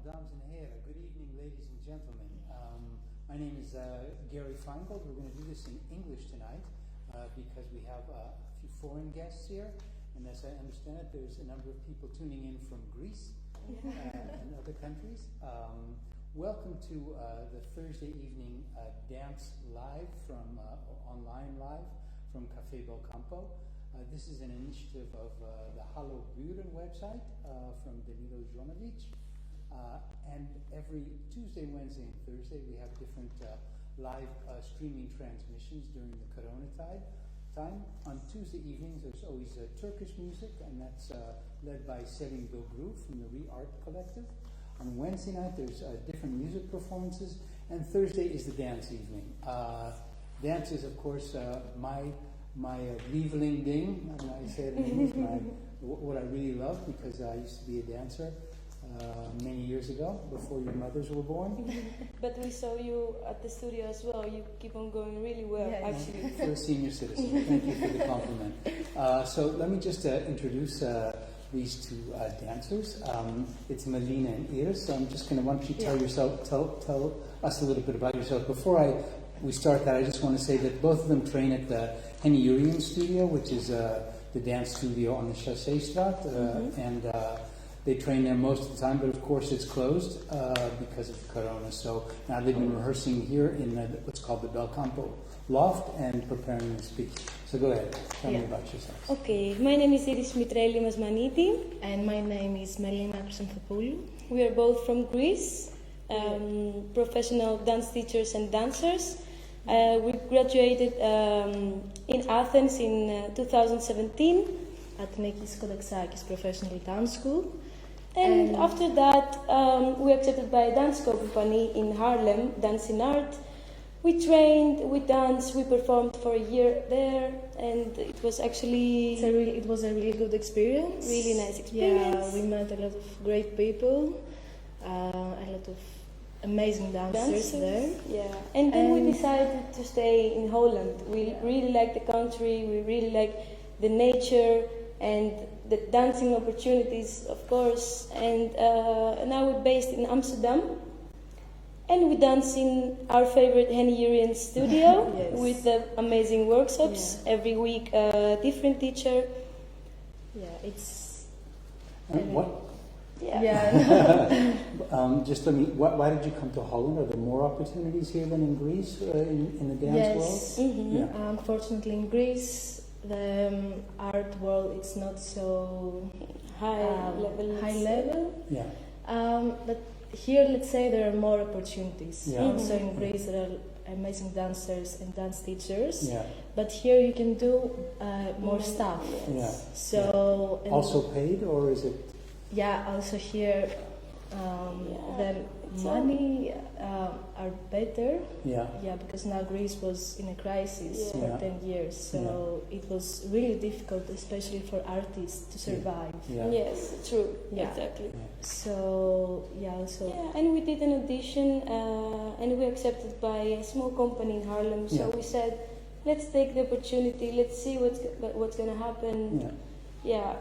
dames en heren. Good evening, ladies and gentlemen. My name is Gary Feingold. We're going to do this in English tonight because we have a few foreign guests here. And as I understand it, there's a number of people tuning in from Greece and other countries. Welcome to the Thursday evening dance live from online live from Café Belcampo. This is an initiative of the Hallo-Buren website from Danilo Jonovic. And every Tuesday, Wednesday, and Thursday we have different live streaming transmissions during the Corona time. On Tuesday evenings there's always Turkish music, and that's led by Selim Bilgru from the Re-Art Collective. On Wednesday night there's different music performances, and Thursday is the dance evening. Dance is, of course, my lieveling ding, and I say it in English, what I really love, because I used to be a dancer many years ago, before your mothers were born. But we saw you at the studio as well. You keep on going really well, actually. For a senior citizen. Thank you for the compliment. So let me just introduce these two dancers. It's Melina and Iris. So I'm just going to want you to tell us a little bit about yourself. Before we start that, I just want to say that both of them train at the Hallo-Buren studio, which is the dance studio on the Chassé-straat, and they train there most of the time, but of course it's closed because of Corona. So now they've been rehearsing here in what's called the Belcampo loft and preparing to speak. So go ahead, tell me about yourselves. Okay, my name is Iris Mitreli Masmaniti. And my name is Melina Chrysanthopouliou. We are both from Greece, professional dance teachers and dancers. We graduated in Athens in 2017 at Nikis Kodaksakis Professional Dance School. And after that, we were accepted by a dance company in Harlem, Dance in Art. We trained, we danced, we performed for a year there, and it was actually... It was a really good experience. Really nice experience. Yeah, we met a lot of great people, a lot of amazing dancers there. Yeah, and then we decided to stay in Holland. We really like the country, we really like the nature and the dancing opportunities, of course. And now we're based in Amsterdam, and we dance in our favorite Hallo-Buren studio with the amazing workshops every week. Different teacher. Yeah, it's. What? Yeah. Just let me. Why did you come to Holland? Are there more opportunities here than in Greece in the dance world? Yeah. Unfortunately, in Greece, the art world is not so high level. Yeah. But here, let's say there are more opportunities. Yeah. Also in Greece, there are amazing dancers and dance teachers. Yeah. But here you can do more stuff. Yeah. So also paid, or is it? Yeah, also here the money are better. Yeah. Yeah, because now Greece was in a crisis for 10 years, so it was really difficult, especially for artists, to survive. Yeah. Yes, true. Yeah. Exactly. Yeah. So and we did an audition, and we were accepted by a small company in Harlem. So we said, let's take the opportunity. Let's see what's going to happen. Yeah.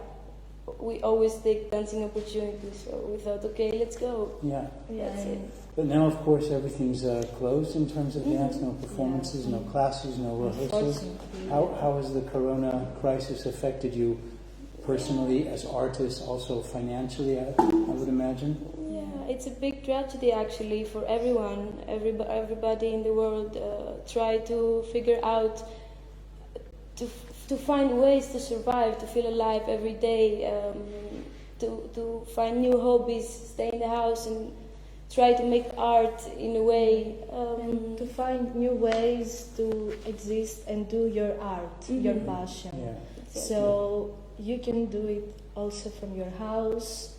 We always take dancing opportunities, so we thought, okay, let's go. Yeah. That's it. But now, of course, everything's closed in terms of dance. No performances, no classes, no rehearsals. How has the Corona crisis affected you personally, as artists, also financially? I would imagine. Yeah, it's a big tragedy actually for everyone. Everybody in the world try to figure out to find ways to survive, to feel alive every day, to find new hobbies, stay in the house and try to make art in a way. And to find new ways to exist and do your art, your passion. Yeah. Exactly. So you can do it also from your house,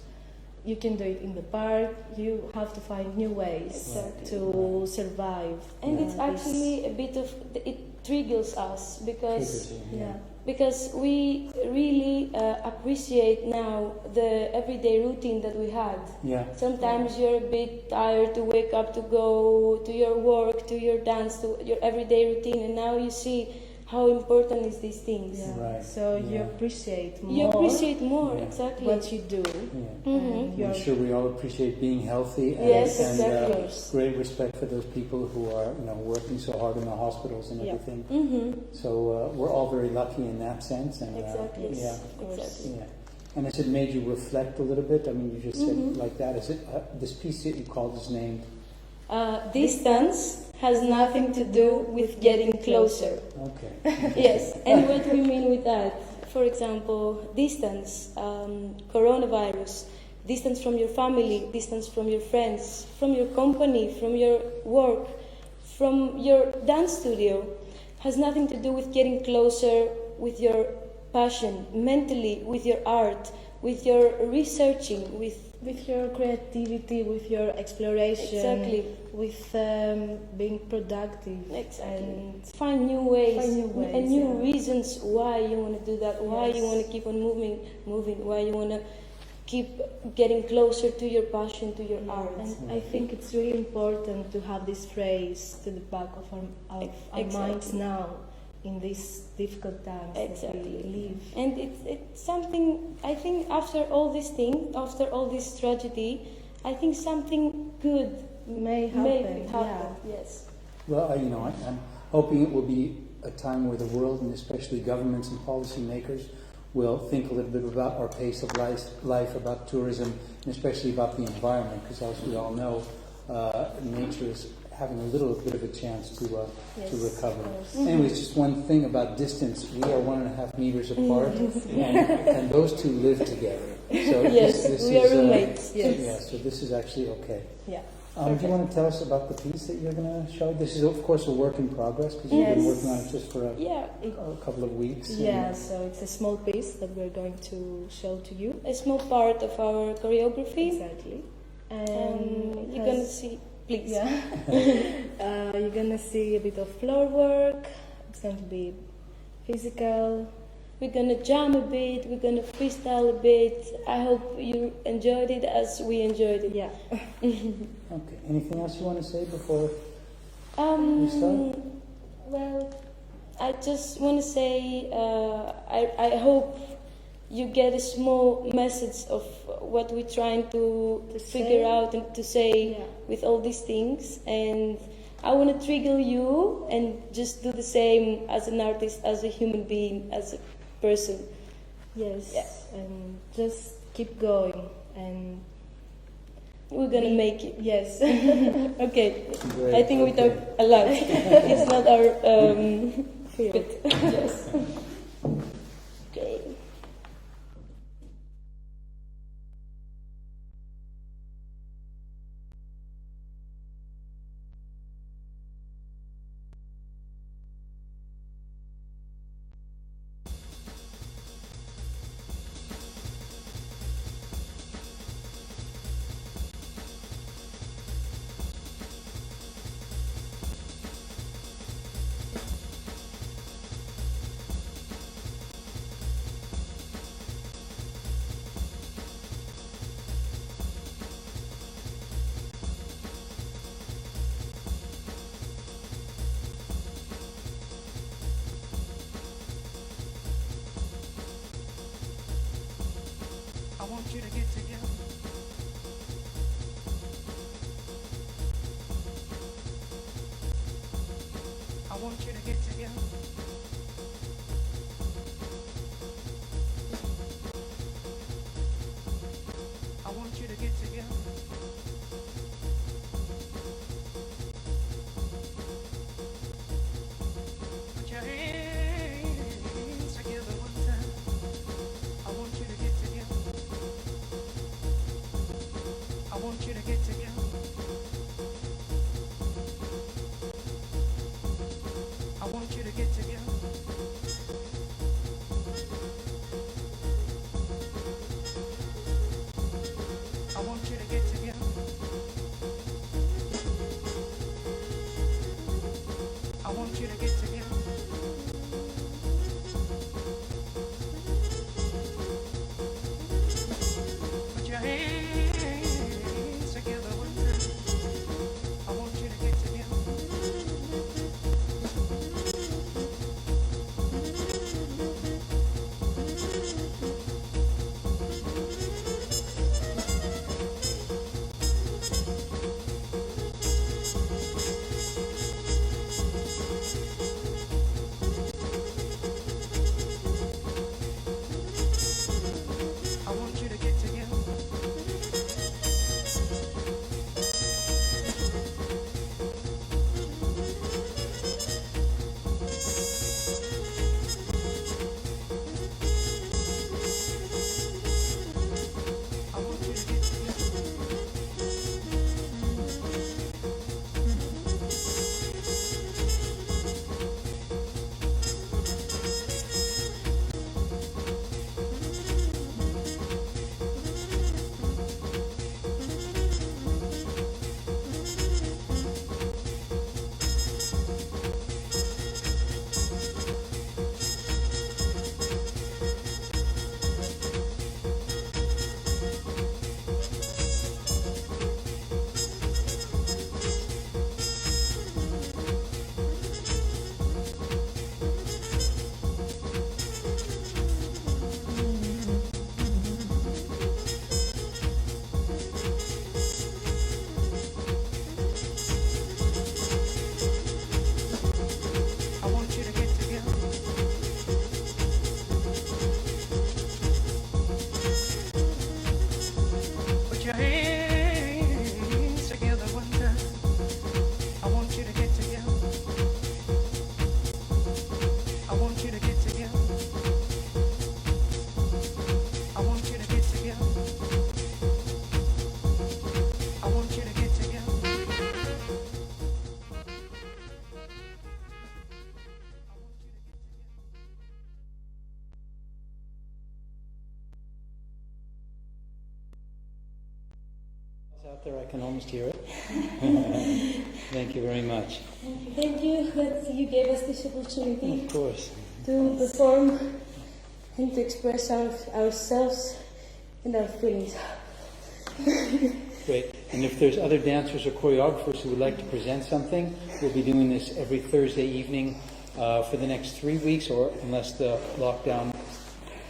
you can do it in the park, you have to find new ways to survive. And it's actually a bit of, it triggers us because we really appreciate now the everyday routine that we had. Yeah. Sometimes you're a bit tired to wake up, to go to your work, to your dance, to your everyday routine, and now you see how important is these things. Yeah. Right, So you yeah. appreciate more You appreciate more, Yeah. exactly. what you do. Yeah. And I'm you're sure we all appreciate being healthy and, Yes, and exactly. great respect for those people who are, working so hard in the hospitals and Yeah. everything. Mm-hmm. So we're all very lucky in that sense. And Exactly. yeah, Exactly. yeah. And has it made you reflect a little bit? I mean, you just said Mhm. like that. Is it this piece that you called is named? Distance has nothing to do with getting closer. Okay. Yes, and what we mean with that, for example, distance, coronavirus, distance from your family, distance from your friends, from your company, from your work, from your dance studio, has nothing to do with getting closer with your passion, mentally, with your art, with your researching, with your creativity, with your exploration, Exactly. with being productive, Exactly. and Find new ways, Find new ways, and new yeah. reasons why you want to do that, why you Yes. want to keep on moving, why you want to keep getting closer to your passion, to your art. And I think it's really important to have this phrase to the back of our Exactly. minds now in these difficult times Exactly. that we live. And it's something, I think after all these things, after all this tragedy, I think something good May may happen, happen. Yes. Well, I'm hoping it will be a time where the world, and especially governments and policymakers, will think a little bit about our pace of life, about tourism, and especially about the environment, because as we all know, nature is having a little bit of a chance to recover. Anyways, just one thing about distance. We are 1.5 meters apart, and those two live together. So Yes, this we are is, roommates. Yes. Yeah, so this is actually okay. Yeah. Do you want to tell us about the piece that you're going to show? This is, of course, a work in progress, because you've been Yes. working on it just for Yeah, a couple of weeks. Yeah, so it's a small piece that we're going to show to you. a small part of our choreography. Exactly. And And you're gonna see, please. Yeah. You're gonna see a bit of floor work. It's going to be physical. We're gonna jam a bit, we're gonna freestyle a bit. I hope you enjoyed it as we enjoyed it. Yeah. Okay. Anything else you want to say before we start? Well, I just want to say I hope you get a small message of what we're trying to figure say. out and to say Yeah. with all these things. And I want to trigger you and just do the same as an artist, as a human being, as a person. Yes. Yeah. And just keep going. And We're gonna make it. yes. Okay. Great, I think we okay. talk a lot. It's not our Field. yes. Okay. I want you to get together. I want you to get together. I want you to get together. Put your hands together one time. I want you to get together. I want you to get together. I want you to get together. I want you to get together. I want you to get together. Put your hands together out there. I can almost hear it. Thank you very much. Thank you that you gave us this opportunity Of course. to perform and to express ourselves and our feelings. Great. And if there's other dancers or choreographers who would like to present something, we'll be doing this every Thursday evening for the next 3 weeks, or unless the lockdown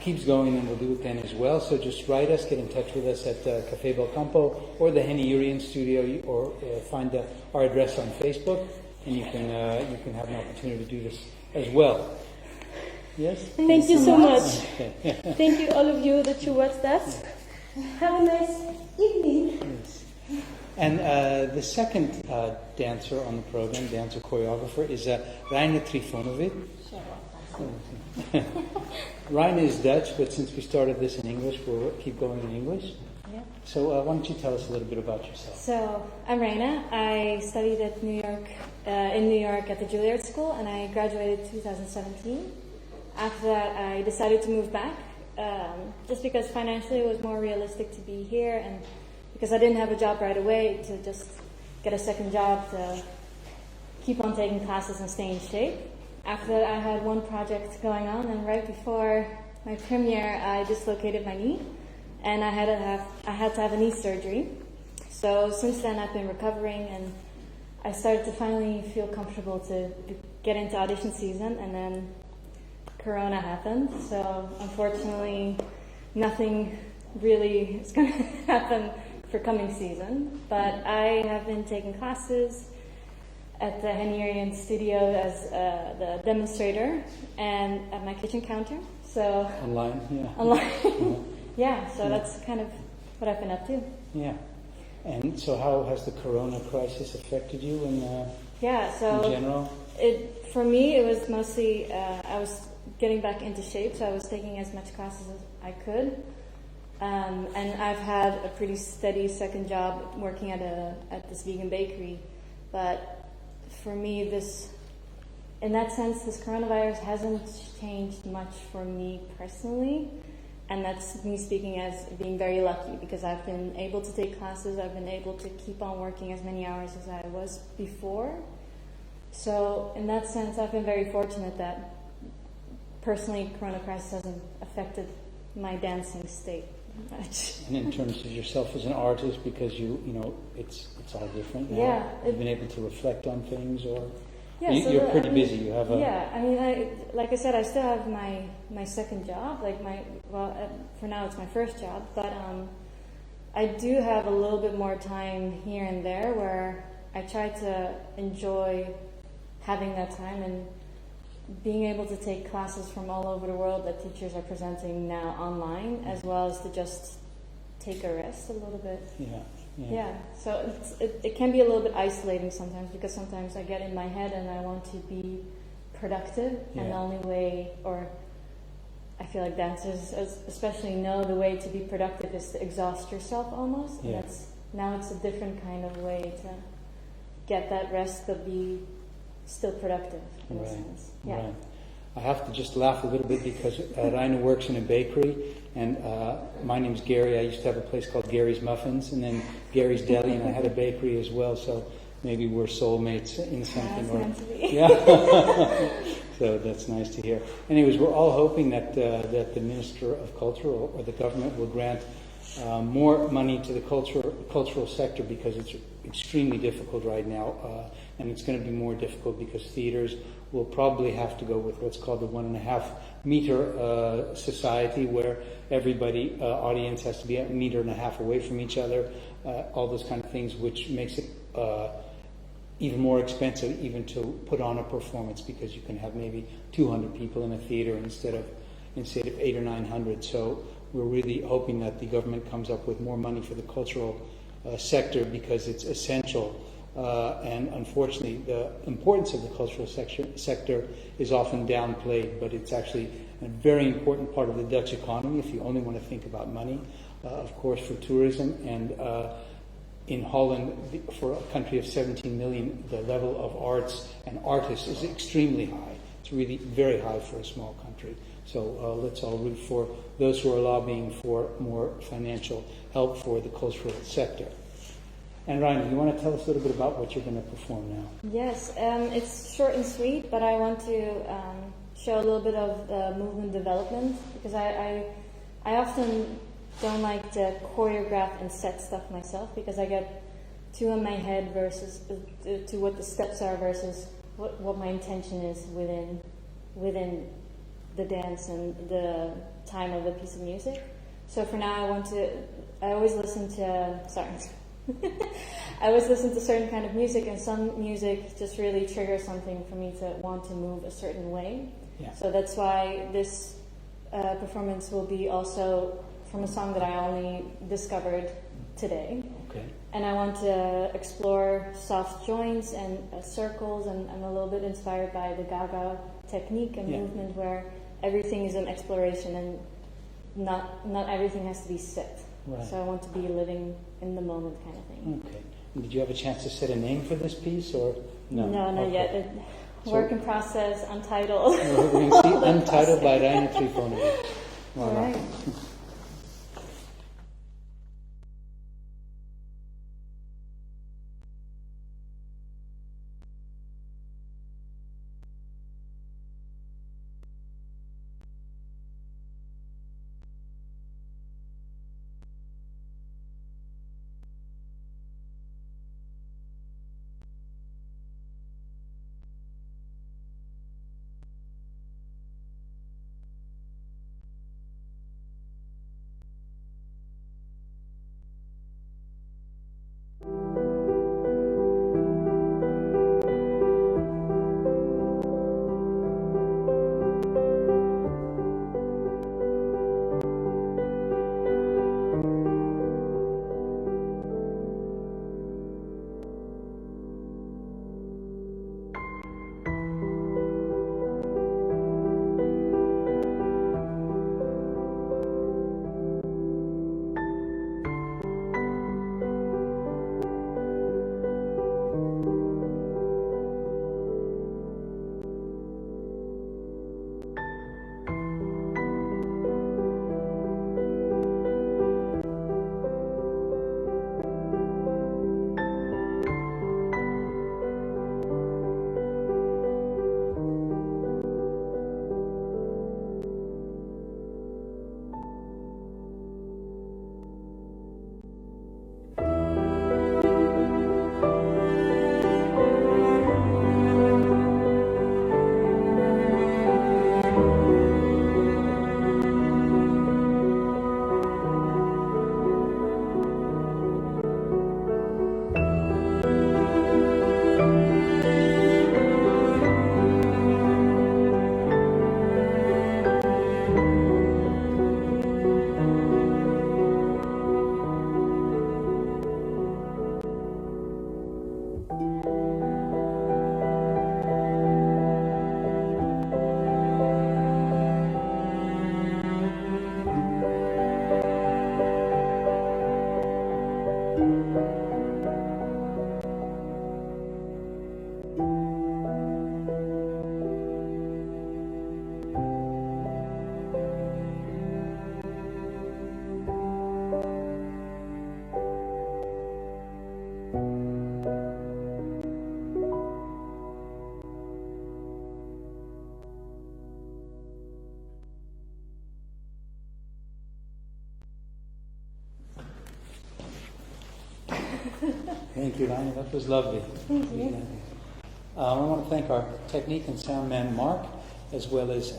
keeps going, then we'll do it then as well. So just write us, get in touch with us at Café Belcampo or the Hallo-Buren studio, or find our address on Facebook, and you can have an opportunity to do this as well. Yes? Thank you so much. Okay. Thank you all of you that you watched us. Have a nice evening. Yes. And the second dancer on the program, dancer choreographer, is Rainer Trifonovic. Rainer is Dutch, but since we started this in English, we'll keep going in English. Yeah. So why don't you tell us a little bit about yourself? So I'm Raina. I studied at New York, in New York at the Juilliard School, and I graduated 2017. After that, I decided to move back, just because financially it was more realistic to be here, and because I didn't have a job right away, to just get a second job to keep on taking classes and stay in shape. After that, I had one project going on, and right before my premiere, I dislocated my knee, and I had to have a knee surgery. So since then, I've been recovering, and I started to finally feel comfortable to get into audition season, and then Corona happened. So unfortunately, nothing really is going to happen for coming season. But I have been taking classes at the Hallo-Buren studio as the demonstrator and at my kitchen counter. So Online, yeah. online, yeah. So that's kind of what I've been up to. Yeah. And so how has the Corona crisis affected you Yeah. So in general? For me, it was mostly I was getting back into shape, so I was taking as much classes as I could. And I've had a pretty steady second job working at this vegan bakery, but for me, in that sense, this coronavirus hasn't changed much for me personally, and that's me speaking as being very lucky, because I've been able to take classes, I've been able to keep on working as many hours as I was before. So in that sense, I've been very fortunate that personally, corona crisis hasn't affected my dancing state much. And in terms of yourself as an artist, because you know, it's all different now. Yeah, You've been able to reflect on things, or Yeah, you're pretty busy. You have a Yeah, I mean, like I said, I still have my second job. For now it's my first job, but I do have a little bit more time here and there where I try to enjoy having that time and being able to take classes from all over the world that teachers are presenting now online, as well as to just take a rest a little bit. Yeah. So it can be a little bit isolating sometimes, because sometimes I get in my head and I want to be productive, and the only way, or I feel like dancers especially know the way to be productive is to exhaust yourself almost. Yeah. And now it's a different kind of way to get that rest but be still productive in a sense. Yeah. Right. I have to just laugh a little bit because Rainer works in a bakery, and my name's Gary. I used to have a place called Gary's Muffins, and then Gary's Deli, and I had a bakery as well, so maybe we're soulmates in something. That's meant to be. Yeah. So that's nice to hear. Anyways, we're all hoping that the Minister of Culture or the government will grant more money to the cultural sector, because it's extremely difficult right now, and it's going to be more difficult because theaters will probably have to go with what's called the 1.5 meter society, where everybody, audience has to be 1.5 meters away from each other, all those kind of things, which makes it even more expensive even to put on a performance, because you can have maybe 200 people in a theater instead of 800 or 900. So we're really hoping that the government comes up with more money for the cultural sector, because it's essential. And unfortunately, the importance of the cultural sector is often downplayed, but it's actually a very important part of the Dutch economy if you only want to think about money, of course, for tourism. And in Holland, for a country of 17 million, the level of arts and artists is extremely high. It's really very high for a small country. So let's all root for those who are lobbying for more financial help for the cultural sector. And Ryan, do you want to tell us a little bit about what you're going to perform now? Yes, it's short and sweet, but I want to show a little bit of movement development because I often don't like to choreograph and set stuff myself because I get too in my head versus to what the steps are versus what my intention is within the dance and the time of a piece of music. So for now, I always listen to certain kind of music, and some music just really triggers something for me to want to move a certain way. Yeah. So that's why this performance will be also from a song that I only discovered today. Okay. And I want to explore soft joints and circles, and I'm a little bit inspired by the Gaga technique and movement where everything is an exploration and not everything has to be set. Right. So I want to be living in the moment kind of thing. Okay. And did you have a chance to set a name for this piece, or no? No, not yet. Work in process, untitled. We're going to see Untitled by Rainer Trifonovic. All right. Thank you, Rainer. That was lovely. Thank you. I want to thank our technique and sound man, Mark, as well as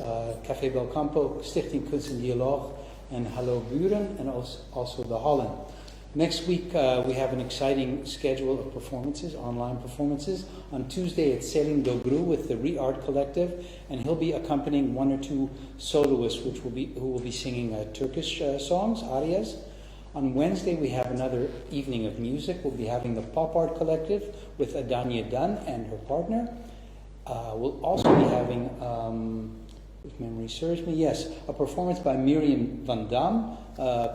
Café Belcampo, Stichting Kunst en Dialoog, and Hallo-Buren, and also the Holland. Next week, we have an exciting schedule of performances, online performances. On Tuesday, it's Selim Dogru with the Re-Art Collective, and he'll be accompanying one or two soloists who will be singing Turkish songs, arias. On Wednesday, we have another evening of music. We'll be having the Pop Art Collective with Adanya Dunn and her partner. We'll also be having, if memory serves me, a performance by Miriam van Dam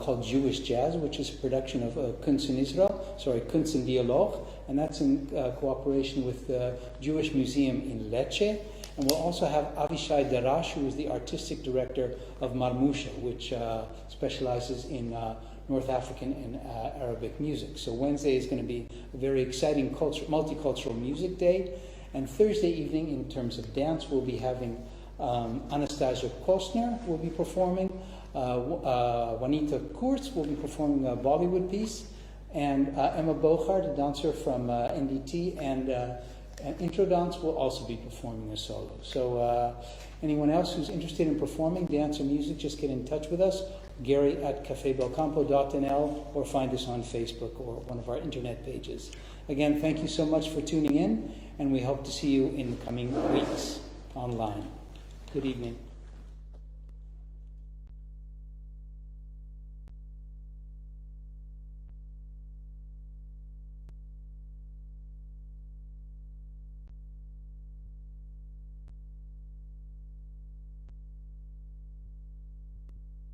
called Jewish Jazz, which is a production of Kunst in Dialoog, and that's in cooperation with the Jewish Museum in Lecce. And we'll also have Avishai Darash, who is the artistic director of Marmusha, which specializes in North African and Arabic music. So Wednesday is going to be a very exciting multicultural music day. And Thursday evening, in terms of dance, we'll be having Anastasia Kostner will be performing, Juanita Kurtz will be performing a Bollywood piece, and Emma Bochard, a dancer from NDT, and Intro Dance will also be performing a solo. So anyone else who's interested in performing dance or music, just get in touch with us, Gary at cafebelcampo.nl, or find us on Facebook or one of our internet pages. Again, thank you so much for tuning in, and we hope to see you in the coming weeks online. Good evening.